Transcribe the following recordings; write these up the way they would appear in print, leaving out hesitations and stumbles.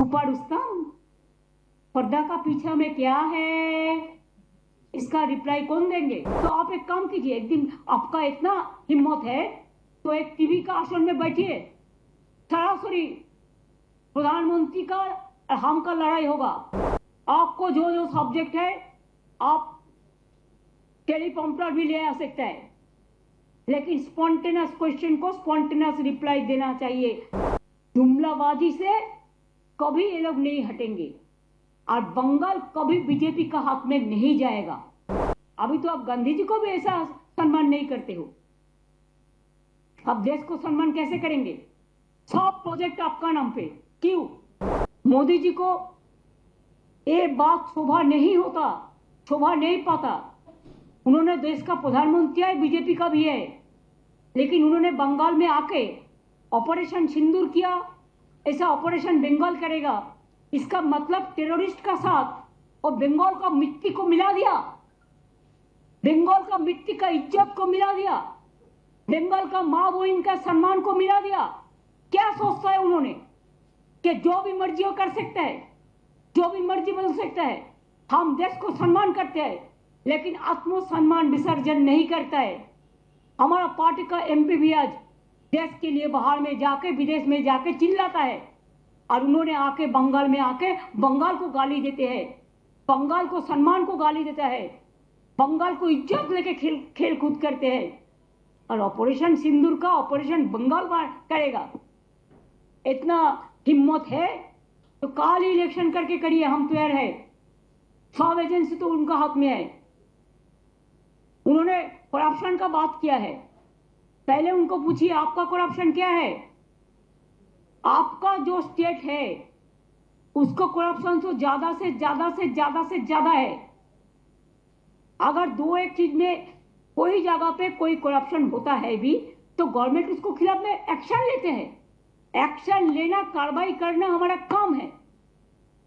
Super Rustam, पर्दा का पीछे में क्या है, इसका रिप्लाई कौन देंगे? तो आप एक काम कीजिए, एक दिन आपका इतना हिम्मत है तो एक टीवी का आसन में बैठिए, सरासरी प्रधानमंत्री का और हम का लड़ाई होगा। आपको जो जो सब्जेक्ट है आप टेलीप्रॉम्प्टर भी ले आ सकते हैं, लेकिन स्पॉन्टेनियस क्वेश्चन को स्पॉन्टेनियस रिप्लाई देना चाहिए। जुमलाबाजी से कभी ये लोग नहीं हटेंगे और बंगाल कभी बीजेपी का हाथ में नहीं जाएगा। अभी तो आप गांधी जी को भी ऐसा सम्मान नहीं करते हो, अब देश को सम्मान कैसे करेंगे? सब प्रोजेक्ट आपका नाम पे क्यों? मोदी जी को ये बात शोभा नहीं होता, शोभा नहीं पाता। उन्होंने देश का प्रधानमंत्री है, बीजेपी का भी है, लेकिन उन्होंने बंगाल में आके ऑपरेशन सिंदूर किया, ऐसा ऑपरेशन बंगाल करेगा, इसका मतलब टेररिस्ट का साथ और बंगाल का मिट्टी को मिला दिया, बंगाल का मिट्टी का इज्जत को मिला दिया, बंगाल का मां बहन का सम्मान को मिला दिया। क्या सोचता है उन्होंने कि जो भी मर्जी वो कर सकता है, जो भी मर्जी बोल सकता है। हम देश को सम्मान करते हैं लेकिन आत्मसम्मान विसर्जन नहीं करता है। हमारा पार्टी का एमपी भी आज देश के लिए बाहर में जाके, विदेश में जाके चिल्लाता है, और उन्होंने आके बंगाल में आके बंगाल को गाली देते हैं, बंगाल को सम्मान को गाली देता है, बंगाल को इज्जत लेके खेल कूद करते हैं, और ऑपरेशन सिंदूर का ऑपरेशन बंगाल करेगा। इतना हिम्मत है तो काल ही इलेक्शन करके करिए, हम तैयार है। सब एजेंसी तो उनका हाथ में है। उन्होंने करप्शन का बात किया है, पहले उनको पूछिए आपका करप्शन क्या है? आपका जो स्टेट है उसको करप्शन तो ज्यादा से ज्यादा से ज्यादा से ज्यादा है। अगर दो एक चीज में कोई जगह पे कोई करप्शन होता है भी तो गवर्नमेंट उसको खिलाफ में एक्शन लेते हैं। एक्शन लेना, कार्रवाई करना हमारा काम है।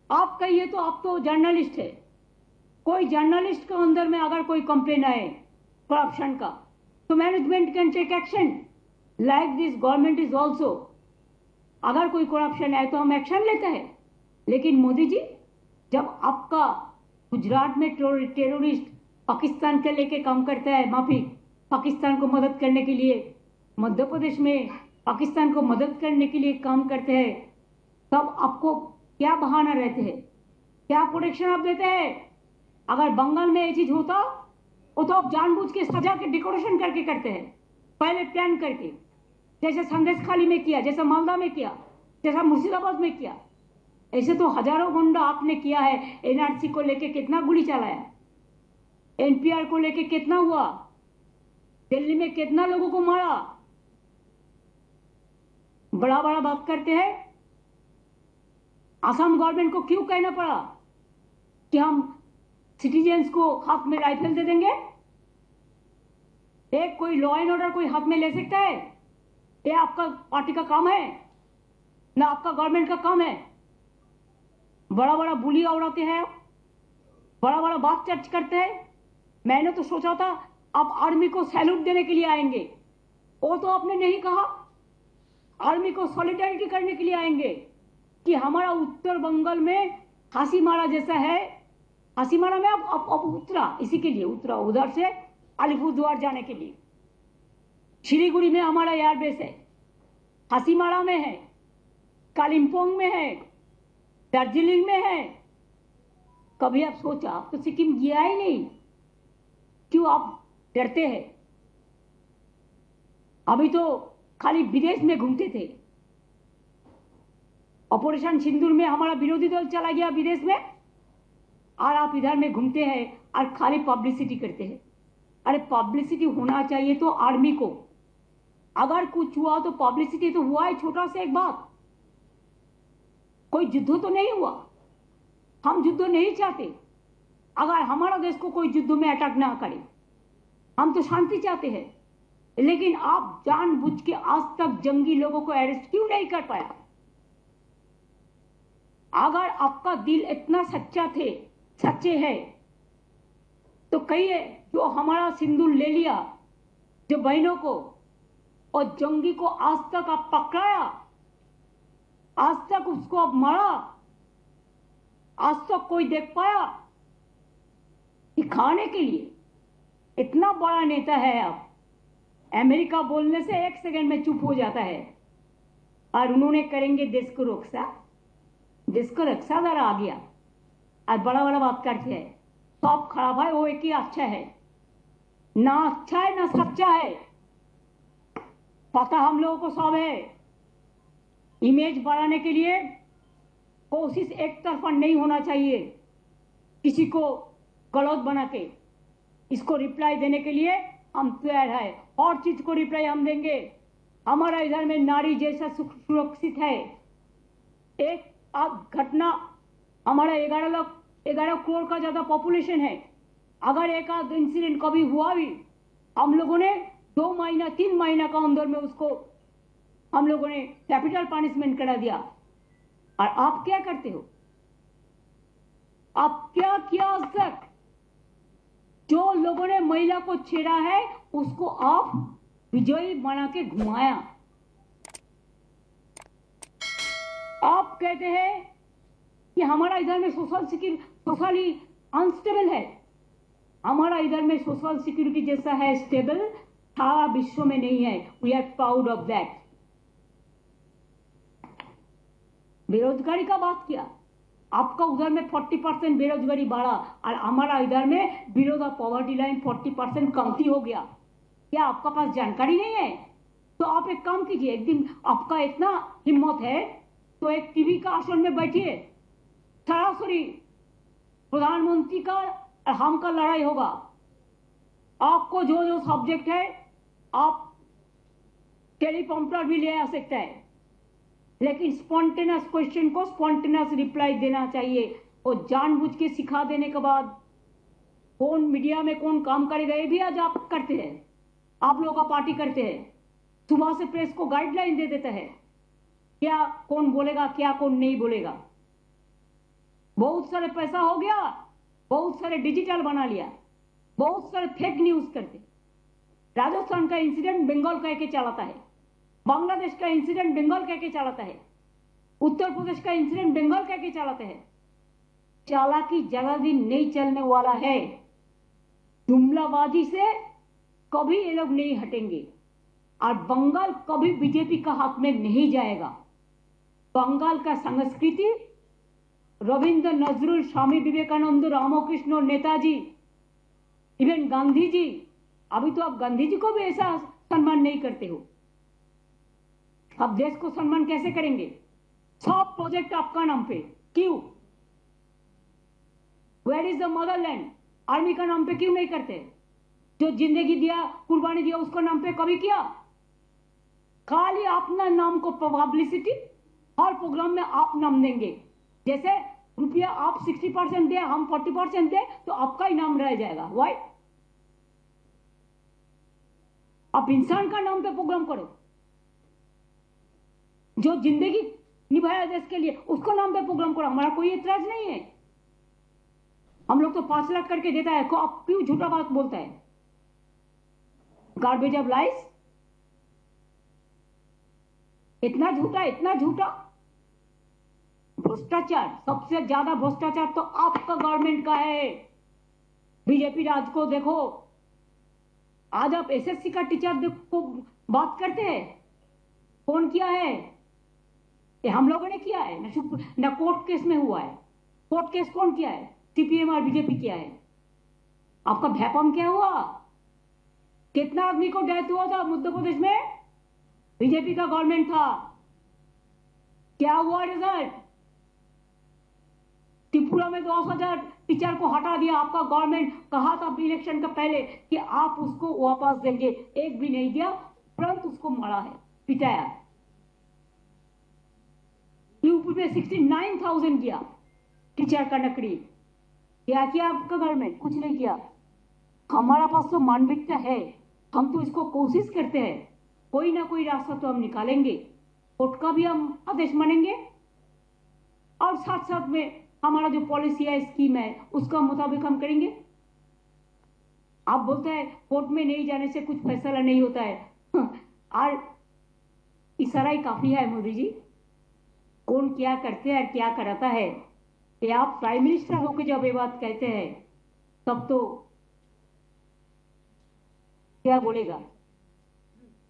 आप कहिए तो आप तो जर्नलिस्ट है, कोई जर्नलिस्ट के अंदर में अगर कोई कंप्लेन आए करप्शन का तो management can take action. Like this government is also, अगर कोई करप्शन है तो हम एक्शन लेते हैं। लेकिन मोदी जी, जब आपका गुजरात में टेररिस्ट पाकिस्तान के लेके काम करता है, माफी पाकिस्तान को मदद करने के लिए, मध्य प्रदेश में पाकिस्तान को मदद करने के लिए काम करते हैं, तब आपको क्या बहाना रहते हैं, क्या प्रोटेक्शन आप देते हैं? अगर बंगाल में ये चीज होता वो तो आप जानबूझ के सजा के डेकोरेशन करके करते हैं, पहले प्लान करके, जैसे संदेश खाली में किया, जैसा मालदा में किया, जैसा मुर्शिदाबाद में किया। ऐसे तो हजारों गुंडा आपने किया है। एनआरसी को लेके कितना गोली चलाया, एनपीआर को लेके कितना हुआ, दिल्ली में कितना लोगों को मारा। बड़ा बड़ा बात करते हैं। असम गवर्नमेंट को क्यों कहना पड़ा कि हम सिटीजन्स को हाथ में राइफल दे देंगे? एक कोई लॉ एंड ऑर्डर कोई हाथ में ले सकता है? ये आपका पार्टी का काम है ना आपका गवर्नमेंट का काम है? बड़ा बड़ा बुली उड़ाते हैं, बड़ा बड़ा बात चर्च करते हैं। मैंने तो सोचा था आप आर्मी को सैल्यूट देने के लिए आएंगे, वो तो आपने नहीं कहा। आर्मी को सॉलिडारिटी करने के लिए आएंगे कि हमारा उत्तर बंगाल में हासीमारा जैसा है। हासीमारा में अब उतरा, इसी के लिए उतरा, उधर से अलीपुरद्वार जाने के लिए। शिलीगुड़ी में हमारा एयरबेस है, हासीमारा में है, कालिम्पोंग में है, दार्जिलिंग में है। कभी आप सोचा? आप तो सिक्किम गया ही नहीं, क्यों आप डरते हैं? अभी तो खाली विदेश में घूमते थे। ऑपरेशन सिंदूर में हमारा विरोधी दल चला गया विदेश में, और आप इधर में घूमते हैं और खाली पब्लिसिटी करते हैं। अरे पब्लिसिटी होना चाहिए तो आर्मी को, अगर कुछ हुआ तो पब्लिसिटी तो हुआ है। छोटा सा एक बात, कोई युद्ध तो नहीं हुआ, हम युद्ध नहीं चाहते। अगर हमारा देश को कोई युद्ध में अटैक ना करे, हम तो शांति चाहते हैं। लेकिन आप जानबूझ के आज तक जंगी लोगों को अरेस्ट क्यों नहीं कर पाया? अगर आपका दिल इतना सच्चे है तो कहिए, जो हमारा सिंदूर ले लिया, जो बहनों को और जंगी को आज तक आप पकड़ाया, आज तक उसको आप मारा, आज तक कोई देख पाया कि खाने के लिए इतना बड़ा नेता है आप, अमेरिका बोलने से 1 सेकंड में चुप हो जाता है और उन्होंने करेंगे देश को रक्षा। देश को रक्षा जरा आ गया और बड़ा बड़ा बात करते हैं, सब खराब है, वो एक ही अच्छा है, ना अच्छा है ना सच्चा है, पता हम लोगों को सब है। इमेज बढ़ाने के लिए कोशिश एक तरफा नहीं होना चाहिए, किसी को गलत बना के। इसको रिप्लाई देने के लिए हम तैयार है, और चीज को रिप्लाई हम देंगे। हमारा इधर में नारी जैसा सुरक्षित है। एक घटना, हमारा 11 करोड़ का ज्यादा पॉपुलेशन है, अगर एक आध इंसिडेंट कभी हुआ भी, हम लोगों ने 2 महीना 3 महीना का अंदर में उसको हम लोगों ने कैपिटल पनिशमेंट करा दिया। और आप क्या करते हो? आप क्या किया आज तक? जो लोगों ने महिला को छेड़ा है उसको आप विजयी बना के घुमाया। आप कहते हैं कि हमारा इधर में सोशली अनस्टेबल है। हमारा इधर में सोशल सिक्योरिटी जैसा है स्टेबल सारा विश्व में नहीं है। We are proud of that. बेरोजगारी का बात किया, आपका उधर में 40% बेरोजगारी बढ़ा और हमारा इधर में बिलो द पॉवर्टी लाइन 40% कमती हो गया। क्या आपका पास जानकारी नहीं है? तो आप एक काम कीजिए, एक दिन आपका इतना हिम्मत है तो एक टीवी का आसन में बैठिए, सरासरी प्रधानमंत्री का और हम का लड़ाई होगा। आपको जो जो सब्जेक्ट है आप टेलीप्रॉम्प्टर भी ले आ सकते हैं, लेकिन स्पॉन्टेनियस क्वेश्चन को स्पॉन्टेनियस रिप्लाई देना चाहिए। और जानबूझ के सिखा देने के बाद कौन मीडिया में कौन काम करेगा ये भी आज आप करते हैं। आप लोगों का पार्टी करते हैं, सुबह से प्रेस को गाइडलाइन दे देता है क्या कौन बोलेगा क्या कौन नहीं बोलेगा। बहुत सारे पैसा हो गया, बहुत सारे डिजिटल बना लिया, बहुत सारे फेक न्यूज करते। राजस्थान का इंसिडेंट बंगाल कह के चलाता है, बांग्लादेश का इंसिडेंट बंगाल कह के चलाता है, उत्तर प्रदेश का इंसिडेंट बंगाल कह के चलाते हैं। चालाकी ज्यादा दिन नहीं चलने वाला है। जुमलाबाजी से कभी ये लोग नहीं हटेंगे और बंगाल कभी बीजेपी का हाथ में नहीं जाएगा। बंगाल का संस्कृति रविंद्र नजरुल, स्वामी विवेकानंद, रामकृष्ण, नेताजी, इवन गांधी जी, अभी तो आप गांधी जी को भी ऐसा सम्मान नहीं करते हो। अब देश को सम्मान कैसे करेंगे? सब प्रोजेक्ट आपका नाम पे, क्यों? Where is the motherland? Army का नाम पे क्यों नहीं करते? जो जिंदगी दिया, कुर्बानी दिया, उसका नाम पे कभी किया? खाली अपना नाम को पब्लिसिटी, हर प्रोग्राम में आप नाम देंगे। जैसे रुपया आप 60% दे, हम 40% दे, तो आपका ही नाम रह जाएगा। वाई? आप इंसान का नाम पे प्रोग्राम करो। जो जिंदगी निभाया देश के लिए उसको नाम पे प्रोग्राम करो, हमारा कोई एतराज नहीं है। हम लोग तो 5 लाख करके देता है, आप क्यों झूठा बात बोलता है? गार्बेज ऑफ लाइस, इतना झूठा, इतना झूठा। भ्रष्टाचार, सबसे ज्यादा भ्रष्टाचार तो आपका गवर्नमेंट का है। बीजेपी राज को देखो, आज आप एसएससी का टीचर को बात करते हैं, कौन किया है? ये हम लोगों ने किया है ना कोर्ट केस में हुआ है। कोर्ट केस कौन किया है? सीपीएम और बीजेपी किया है। आपका भैपम क्या हुआ? कितना आदमी को डेथ हुआ था मध्य प्रदेश में? बीजेपी का गवर्नमेंट था। क्या हुआ रिजल्ट? त्रिपुरा में 10,000 टीचर को हटा दिया आपका गवर्नमेंट। कहा था इलेक्शन का पहले कि आप उसको वापस देंगे, एक भी नहीं दिया, तुरंत उसको मारा है, पिटाया। यूपी में 69,000 किया टीचर का नकली। क्या किया आपका गवर्नमेंट? कुछ नहीं किया। हमारा पास तो मानविकता है, हम तो इसको कोशिश करते हैं, कोई ना कोई रास्ता तो हम निकालेंगे। कोर्ट का भी हम आदेश मानेंगे और साथ साथ में हमारा जो पॉलिसी है, स्कीम है, उसका मुताबिक हम करेंगे। आप बोलते हैं कोर्ट में नहीं जाने से कुछ फैसला नहीं होता है और इशारा ही काफी है मोदी जी। कौन क्या करते हैं और क्या कराता है कि आप प्राइम मिनिस्टर होकर जब ये बात कहते हैं तब तो क्या बोलेगा।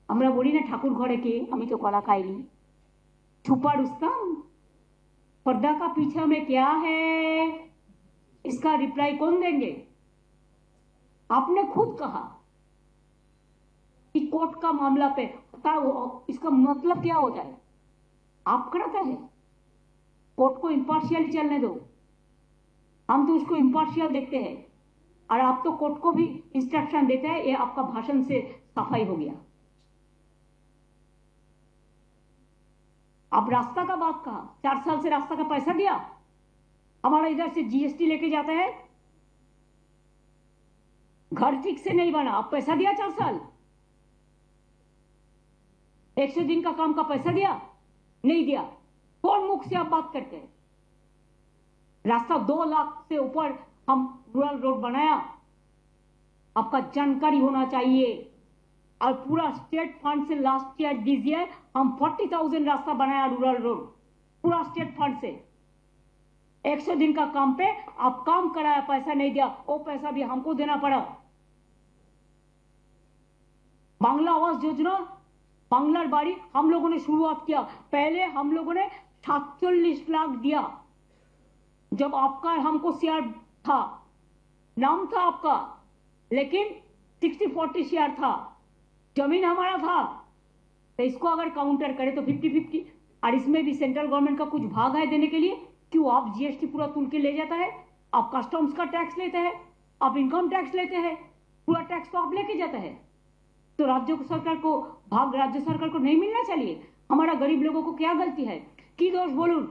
আমরা বলি না ঠাকুর ঘরে কে, আমি তো কলা খাইনি। छुपा रुस्तम, पर्दा का पीछा में क्या है, इसका रिप्लाई कौन देंगे। आपने खुद कहा कि कोर्ट का मामला पे इसका मतलब क्या होता है, आप कराता है। कोर्ट को इम्पार्शियल चलने दो, हम तो उसको इम्पार्शियल देखते हैं, और आप तो कोर्ट को भी इंस्ट्रक्शन देते हैं। ये आपका भाषण से सफाई हो गया। अब रास्ता का बात कहा, 4 साल से रास्ता का पैसा दिया, हमारा इधर से जीएसटी लेके जाता है, घर ठीक से नहीं बना, अब पैसा दिया 4 साल, 100 दिन का काम का पैसा दिया, नहीं दिया, कौन मुख से आप बात करते हैं। रास्ता 2 लाख से ऊपर हम रूरल रोड बनाया, आपका जानकारी होना चाहिए। और पूरा स्टेट फंड से लास्ट ईयर दिस ईयर हम 40,000 रास्ता बनाया रूरल रोड, पूरा स्टेट फंड से। 100 दिन का काम पे आप काम कराया, पैसा नहीं दिया, वो पैसा भी हमको देना पड़ा। बांग्ला आवास योजना, बांग्लार बाड़ी हम लोगों ने शुरुआत किया। पहले हम लोगों ने 47 लाख दिया, जब आपका हमको शेयर था, नाम था आपका, लेकिन 60-40 शेयर था, जमीन हमारा था। तो इसको अगर काउंटर करें तो 50-50, और इसमें भी सेंट्रल गवर्नमेंट का कुछ भाग है देने के लिए। क्यों आप जीएसटी पूरा तुल के ले जाता है, आप कस्टम्स का टैक्स लेते हैं, आप इनकम टैक्स लेते हैं, पूरा टैक्स तो आप लेके जाता है। तो राज्य सरकार को भाग राज्य सरकार को नहीं मिलना चाहिए। हमारा गरीब लोगों को क्या गलती है, की दोष बोलून,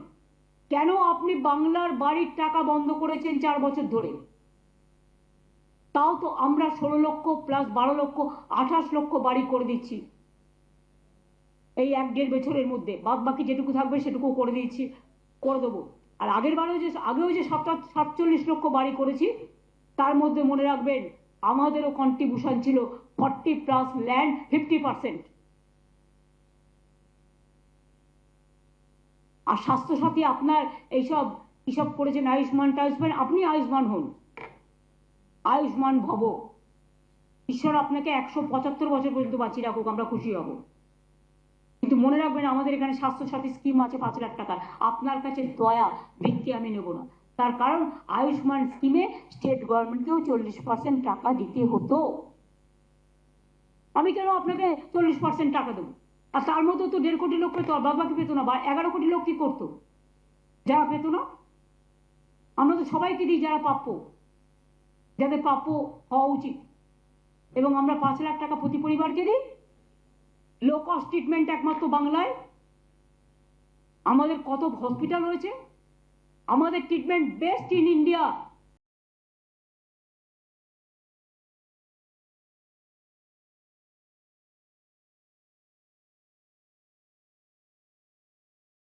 কেন আপনি বাংলার বাড়ির টাকা বন্ধ করেছেন 4 বছর ধরে। তাও তো আমরা 16 লক্ষ প্লাস 12 লক্ষ 28 লক্ষ বাড়ি করে দিচ্ছি এই 1-1.5 বছরের মধ্যে। বাদ বাকি যেটুকু থাকবে সেটুকু করে দিচ্ছি, করে দেবো। আর আগেও যে 47 লক্ষ বাড়ি করেছি, তার মধ্যে মনে রাখবেন আমাদেরও কন্ট্রিবিউশন ছিল 40 প্লাস ল্যান্ড 50%। আর স্বাস্থ্যসাথী আপনার এইসব কিসব করেছেন, আয়ুষ্মান টায়ুষ্মান, আপনি আয়ুষ্মান হন, আয়ুষ্মান ভব। ঈশ্বর আপনাকে 175 বছর পর্যন্ত বাঁচিয়ে রাখুক, আমরা খুশি হব। কিন্তু মনে রাখবেন আমাদের এখানে স্বাস্থ্যসাথী স্কিম আছে 5 লাখ টাকার, আপনার কাছে দয়া ভিত্তি আমি নেব না। তার কারণ আয়ুষ্মান স্কিমে স্টেট গভর্নমেন্টকেও 40% টাকা দিতে হতো। আমি কেন আপনাকে 40% টাকা দেবো? আর তার মধ্যে তো 1.5 কোটি লোক পেতো, বাকি পেতো না, বা 11 কোটি লোক কি করতো যারা পেতো না। আমরা তো সবাইকে দিই যারা প্রাপ্য, যাদের প্রাপ্য হওয়া উচিত, এবং আমরা 5 লাখ টাকা প্রতি পরিবারকে দিই। লো কস্ট ট্রিটমেন্ট একমাত্র বাংলায়। আমাদের কত হসপিটাল রয়েছে, আমাদের ট্রিটমেন্ট বেস্ট ইন ইন্ডিয়া।